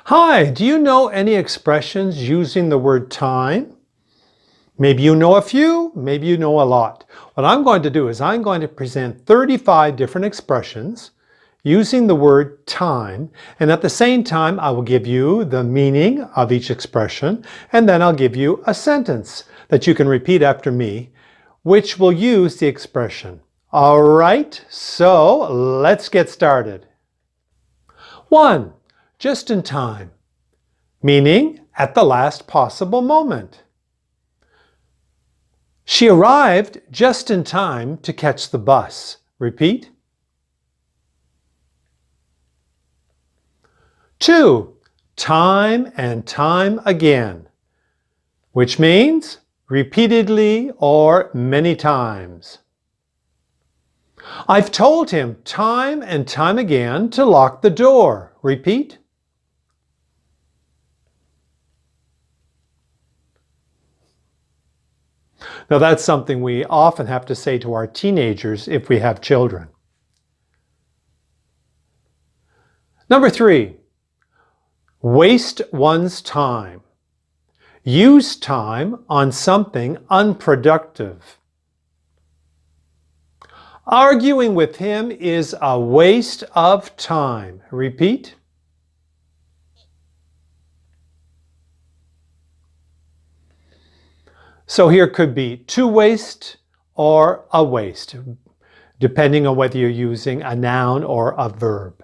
Hi, do you know any expressions using the word time? Maybe you know a few, maybe you know a lot. What I'm going to do is I'm going to present 35 different expressions using the word time, and at the same time I will give you the meaning of each expression, and then I'll give you a sentence that you can repeat after me, which will use the expression. All right, so let's get started. 1. Just in time. Meaning at the last possible moment. She arrived just in time to catch the bus. Repeat. 2. Time and time again, which means repeatedly or many times. I've told him time and time again to lock the door. Repeat. Now that's something we often have to say to our teenagers if we have children. Number 3, waste one's time. Use time on something unproductive. Arguing with him is a waste of time. Repeat. So here could be to waste or a waste, depending on whether you're using a noun or a verb.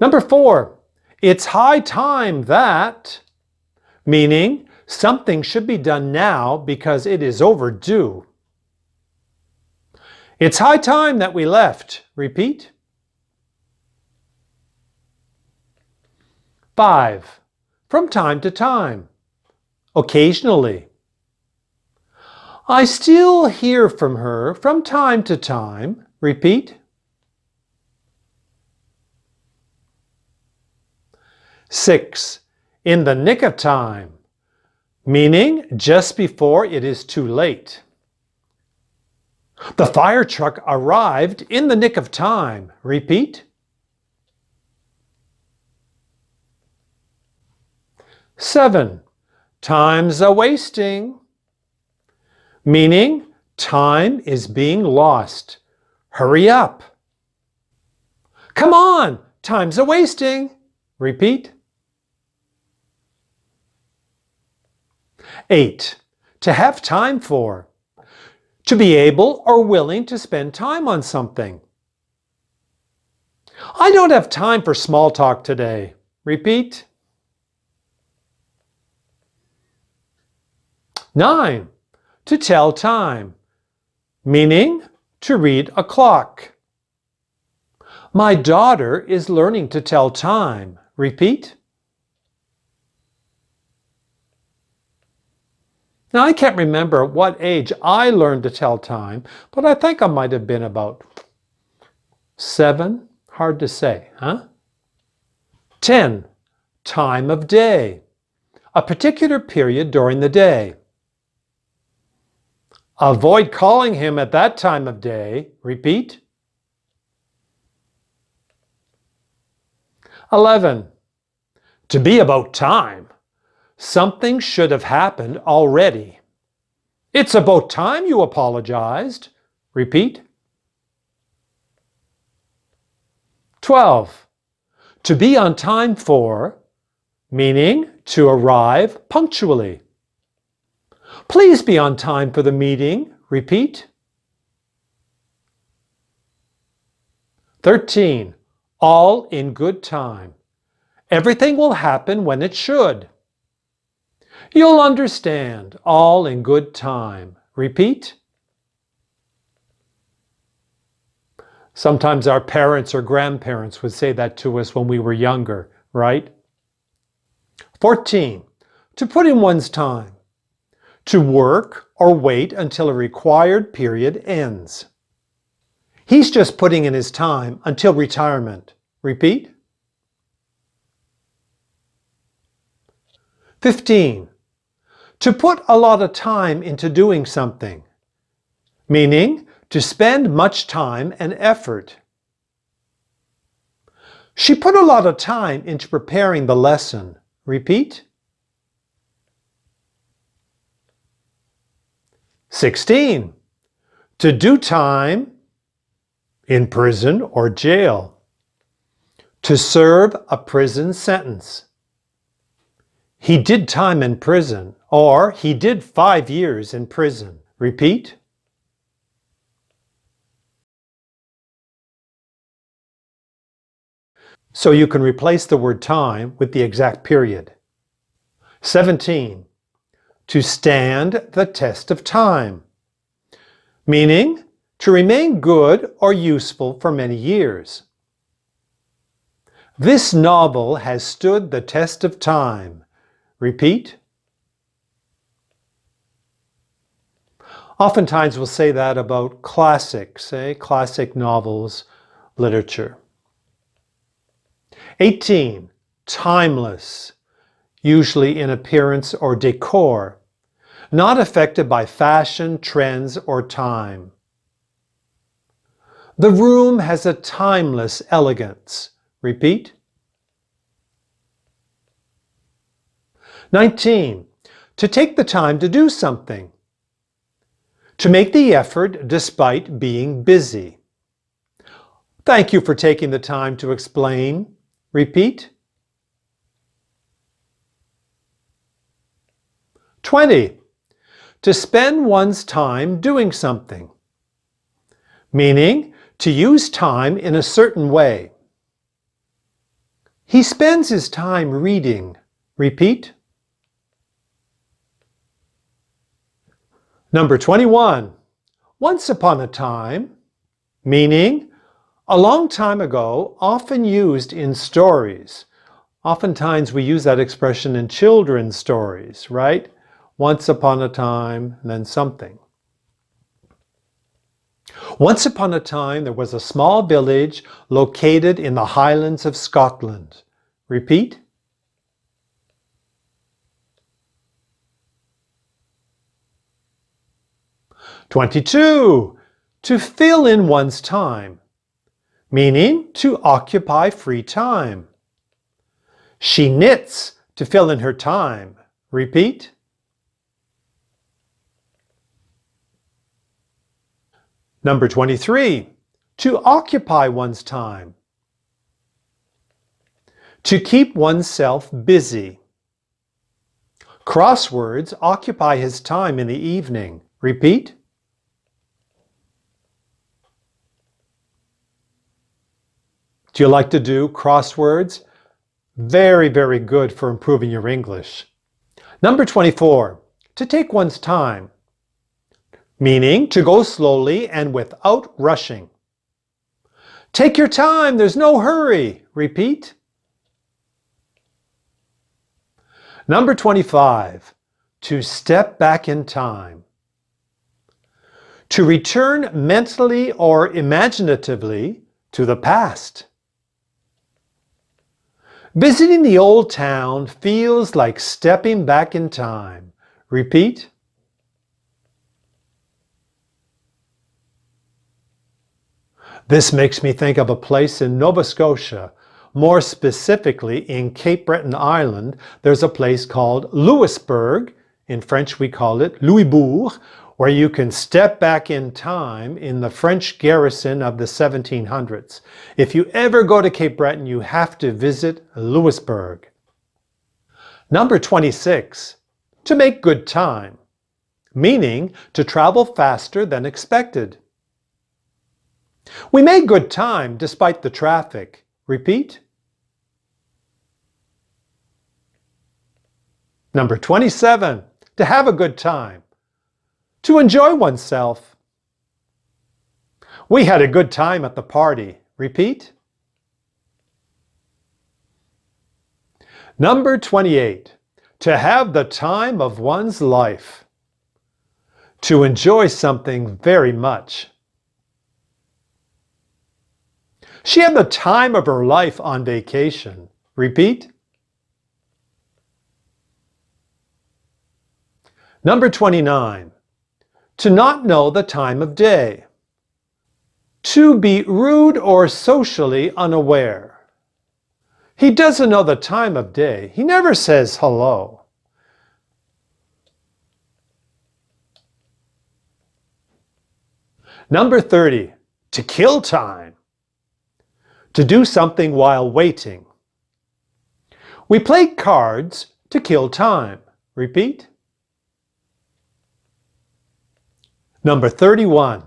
Number 4, it's high time that, meaning something should be done now because it is overdue. It's high time that we left. Repeat. 5, from time to time. Occasionally. I still hear from her from time to time. Repeat. 6. In the nick of time, meaning just before it is too late. The fire truck arrived in the nick of time. Repeat. 7. Time's a-wasting, meaning time is being lost. Hurry up. Come on, time's a-wasting. Repeat. 8. To have time for. To be able or willing to spend time on something. I don't have time for small talk today. Repeat. 9. To tell time, meaning to read a clock. My daughter is learning to tell time. Repeat. Now I can't remember at what age I learned to tell time, but I think I might have been about 7. Hard to say, huh? 10. Time of day. A particular period during the day. Avoid calling him at that time of day. Repeat. 11. To be about time. Something should have happened already. It's about time you apologized. Repeat. 12. To be on time for, meaning to arrive punctually. Please be on time for the meeting. Repeat. 13. All in good time. Everything will happen when it should. You'll understand. All in good time. Repeat. Sometimes our parents or grandparents would say that to us when we were younger, right? 14. To put in one's time. To work or wait until a required period ends. He's just putting in his time until retirement. Repeat. 15. To put a lot of time into doing something, meaning to spend much time and effort. She put a lot of time into preparing the lesson. Repeat. 16. To do time in prison or jail. To serve a prison sentence. He did time in prison, or he did 5 years in prison. Repeat. So you can replace the word time with the exact period. 17. To stand the test of time, meaning to remain good or useful for many years. This novel has stood the test of time. Repeat. Oftentimes we'll say that about classics, classic novels, literature. 18. Timeless, usually in appearance or decor, not affected by fashion, trends, or time. The room has a timeless elegance. Repeat. 19. To take the time to do something. To make the effort despite being busy. Thank you for taking the time to explain. Repeat. 20. To spend one's time doing something, meaning to use time in a certain way. He spends his time reading. Repeat. Number 21. Once upon a time, meaning a long time ago, often used in stories. Oftentimes we use that expression in children's stories, right? Once upon a time, then something. Once upon a time, there was a small village located in the Highlands of Scotland. Repeat. 22. To fill in one's time, meaning to occupy free time. She knits to fill in her time. Repeat. Number 23. To occupy one's time. To keep oneself busy. Crosswords occupy his time in the evening. Repeat. Do you like to do crosswords? Very, very good for improving your English. Number 24. To take one's time, meaning to go slowly and without rushing. Take your time, there's no hurry. Repeat. Number 25. To step back in time. To return mentally or imaginatively to the past. Visiting the old town feels like stepping back in time. Repeat. This makes me think of a place in Nova Scotia. More specifically, in Cape Breton Island, there's a place called Louisbourg. In French, we call it Louisbourg, where you can step back in time in the French garrison of the 1700s. If you ever go to Cape Breton, you have to visit Louisbourg. Number 26. To make good time, meaning to travel faster than expected. We made good time despite the traffic. Repeat. Number 27. To have a good time. To enjoy oneself. We had a good time at the party. Repeat. Number 28. To have the time of one's life. To enjoy something very much. She had the time of her life on vacation. Repeat. Number 29. To not know the time of day. To be rude or socially unaware. He doesn't know the time of day. He never says hello. Number 30, to kill time. To do something while waiting. We play cards to kill time. Repeat. Number 31,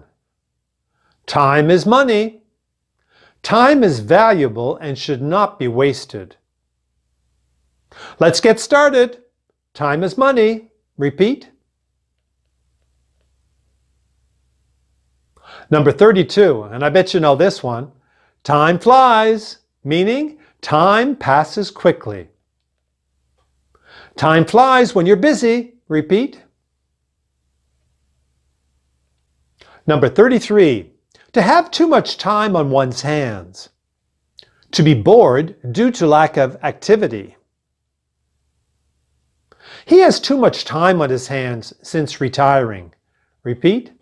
time is money. Time is valuable and should not be wasted. Let's get started. Time is money. Repeat. Number 32, and I bet you know this one. Time flies, meaning time passes quickly. Time flies when you're busy. Repeat. Number 33, to have too much time on one's hands. To be bored due to lack of activity. He has too much time on his hands since retiring. Repeat.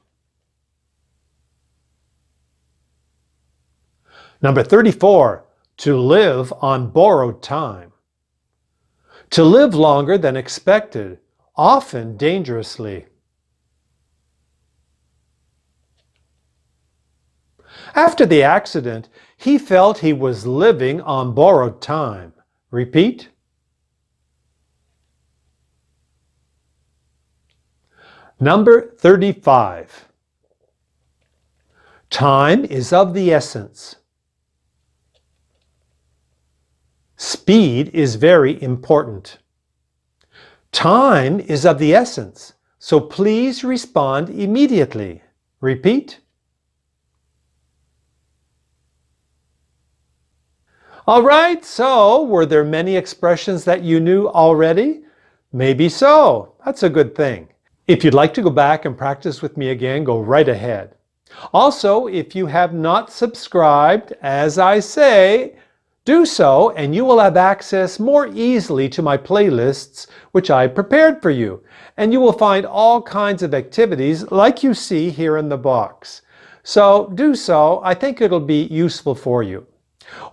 Number 34, to live on borrowed time. To live longer than expected, often dangerously. After the accident, he felt he was living on borrowed time. Repeat. Number 35. Time is of the essence. Speed is very important. Time is of the essence, so please respond immediately. Repeat. All right, so were there many expressions that you knew already? Maybe so. That's a good thing. If you'd like to go back and practice with me again, go right ahead. Also, if you have not subscribed, as I say, do so and you will have access more easily to my playlists which I prepared for you. And you will find all kinds of activities like you see here in the box. So do so. I think it'll be useful for you.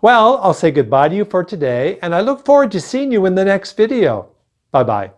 Well, I'll say goodbye to you for today and I look forward to seeing you in the next video. Bye-bye.